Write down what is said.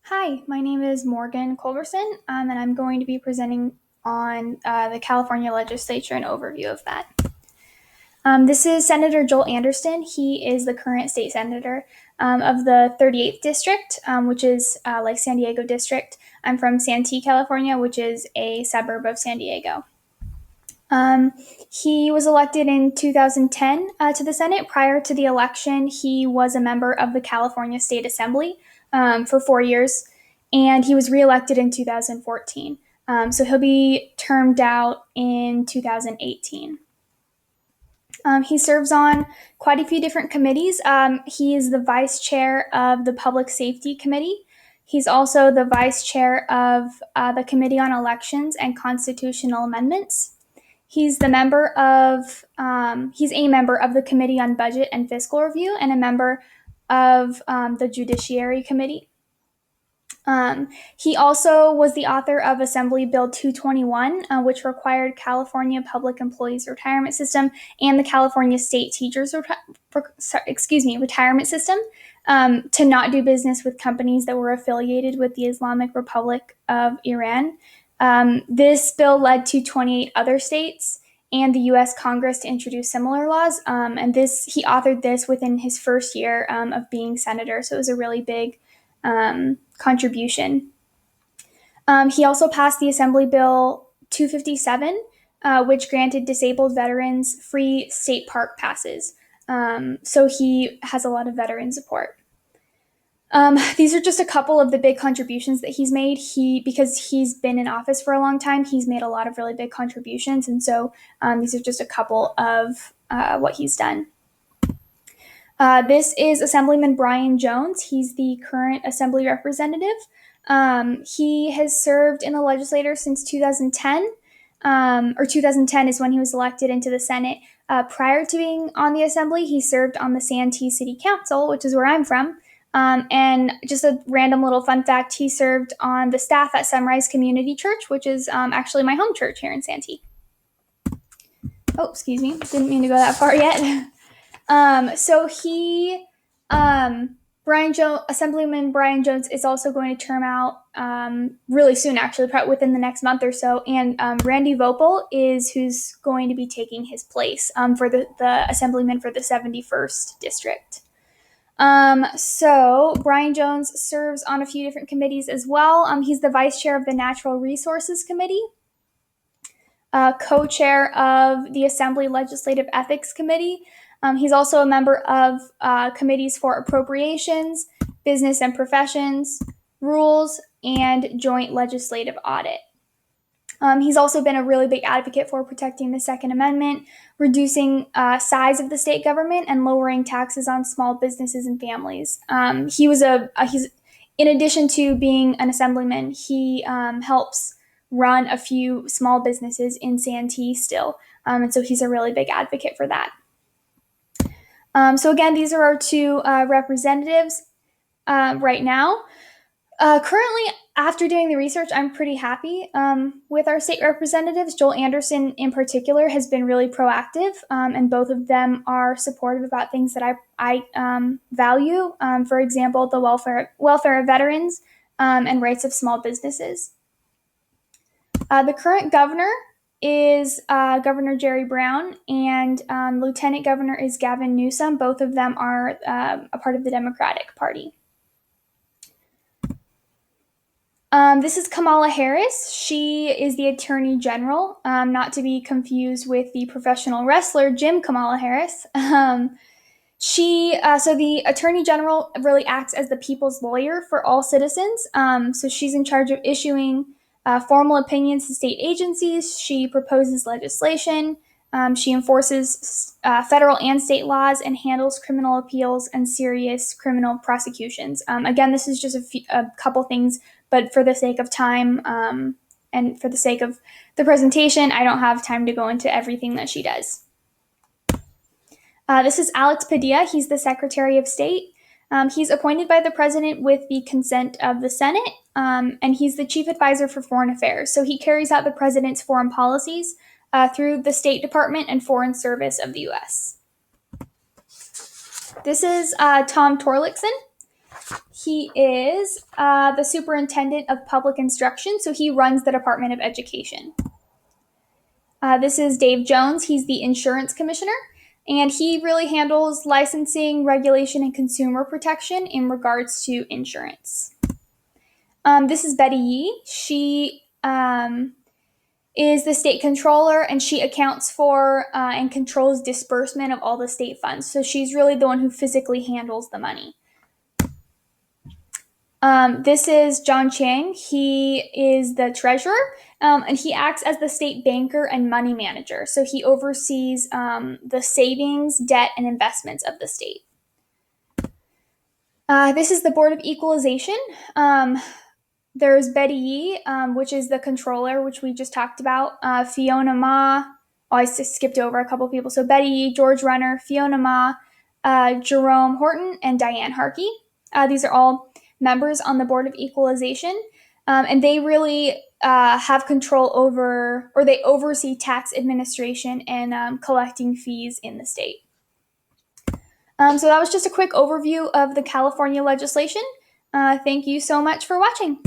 Hi, my name is Morgan Culberson, and I'm going to be presenting on the California legislature and overview of that. This is Senator Joel Anderson. He is the current state senator of the 38th district, which is like San Diego district. I'm from Santee, California, which is a suburb of San Diego. Um, he was elected in 2010 to the Senate. Prior to the election, he was a member of the California State Assembly for 4 years, and he was reelected in 2014. So he'll be termed out in 2018. He serves on quite a few different committees. He is the vice chair of the Public Safety Committee. He's also the vice chair of the Committee on Elections and Constitutional Amendments. He's he's a member of the Committee on Budget and Fiscal Review and a member of the Judiciary Committee. He also was the author of Assembly Bill 221, which required California Public Employees Retirement System and the California State Teachers Retirement System to not do business with companies that were affiliated with the Islamic Republic of Iran. This bill led to 28 other states and the U.S. Congress to introduce similar laws. And he authored this within his first year of being senator, so it was a really big contribution. He also passed the Assembly Bill 257, which granted disabled veterans free state park passes. So he has a lot of veteran support. These are just a couple of the big contributions that he's made. Because he's been in office for a long time, he's made a lot of really big contributions, and so these are just a couple of what he's done. This is Assemblyman Brian Jones. He's the current Assembly representative. He has served in the legislature since 2010, or 2010 is when he was elected into the Senate. Prior to being on the Assembly, he served on the Santee City Council, which is where I'm from. And just a random little fun fact, he served on the staff at Sunrise Community Church, which is actually my home church here in Santee. Oh, excuse me. Didn't mean to go that far yet. Assemblyman Brian Jones is also going to term out really soon, actually, probably within the next month or so. And Randy Vopel is who's going to be taking his place for the Assemblyman for the 71st District. So Brian Jones serves on a few different committees as well. He's the vice chair of the Natural Resources Committee, co-chair of the Assembly Legislative Ethics Committee. He's also a member of committees for appropriations, business and professions, rules, and joint legislative audit. He's also been a really big advocate for protecting the Second Amendment, reducing size of the state government, and lowering taxes on small businesses and families. He's in addition to being an assemblyman, he helps run a few small businesses in Santee still, and so he's a really big advocate for that. So again, these are our two representatives right now. Currently, after doing the research, I'm pretty happy with our state representatives. Joel Anderson, in particular, has been really proactive, and both of them are supportive about things that I value. For example, the welfare of veterans and rights of small businesses. The current governor is Governor Jerry Brown, and Lieutenant Governor is Gavin Newsom. Both of them are a part of the Democratic Party. This is Kamala Harris. She is the Attorney General, not to be confused with the professional wrestler Jim Kamala Harris. So the Attorney General really acts as the people's lawyer for all citizens. So she's in charge of issuing formal opinions to state agencies. She proposes legislation. She enforces federal and state laws and handles criminal appeals and serious criminal prosecutions. Again, this is just a couple things, but for the sake of time and for the sake of the presentation, I don't have time to go into everything that she does. This is Alex Padilla. He's the Secretary of State. He's appointed by the president with the consent of the Senate, and he's the chief advisor for foreign affairs. So he carries out the president's foreign policies through the State Department and Foreign Service of the U.S. This is Tom Torlakson. He is the superintendent of public instruction, so he runs the Department of Education. This is Dave Jones. He's the insurance commissioner, and he really handles licensing, regulation, and consumer protection in regards to insurance. This is Betty Yee. She is the state controller, and she accounts for and controls disbursement of all the state funds. So she's really the one who physically handles the money. This is John Chang. He is the treasurer, and he acts as the state banker and money manager. So he oversees the savings, debt, and investments of the state. This is the Board of Equalization. There's Betty Yee, which is the controller, which we just talked about. Fiona Ma. Oh, I skipped over a couple people. So Betty Yee, George Runner, Fiona Ma, Jerome Horton, and Diane Harkey. These are all members on the Board of Equalization, and they really have control over, or they oversee tax administration and collecting fees in the state. So that was just a quick overview of the California legislation. Thank you so much for watching.